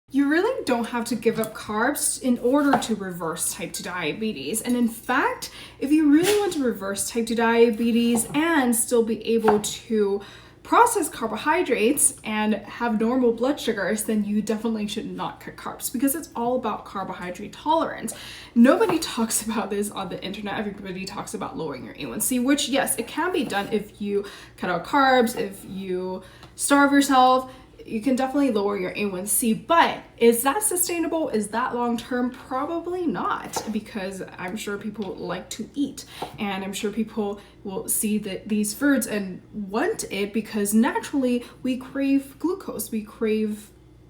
You really don't have to give up carbs in order to reverse type 2 diabetes. And in fact, if you really want to reverse type 2 diabetes and still be able to process carbohydrates and have normal blood sugars, then you definitely should not cut carbs, because it's all about carbohydrate tolerance. Nobody talks about this on the internet. Everybody talks about lowering your A1C, which yes, it can be done if you cut out carbs, if you starve yourself. You can definitely lower your A1C, but is that sustainable? Is that long-term? Probably not, because I'm sure people like to eat, and I'm sure people will see these foods and want it because naturally we crave glucose, we crave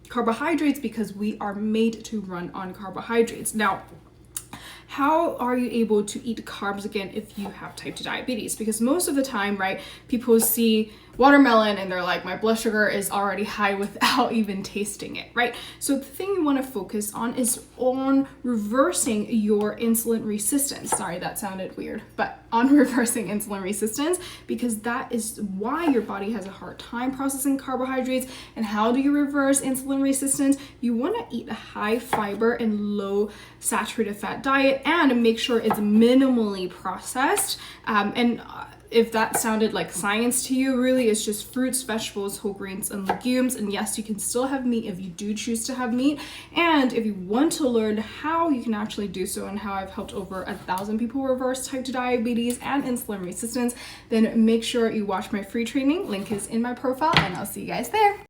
carbohydrates because we are made to run on carbohydrates. Now, how are you able to eat carbs again if you have type 2 diabetes? Because most of the time, right, people see watermelon and they're like, my blood sugar is already high without even tasting it, right? So the thing you want to focus on is on reversing your insulin resistance. Sorry, that sounded weird, but on reversing insulin resistance, because that is why your body has a hard time processing carbohydrates. And how do you reverse insulin resistance? You want to eat a high fiber and low saturated fat diet and make sure it's minimally processed. If that sounded like science to you, really it's just fruits, vegetables, whole grains, and legumes. And yes, you can still have meat if you do choose to have meat. And if you want to learn how you can actually do so and how I've helped over 1,000 people reverse type 2 diabetes and insulin resistance, then make sure you watch my free training. Link is in my profile, and I'll see you guys there.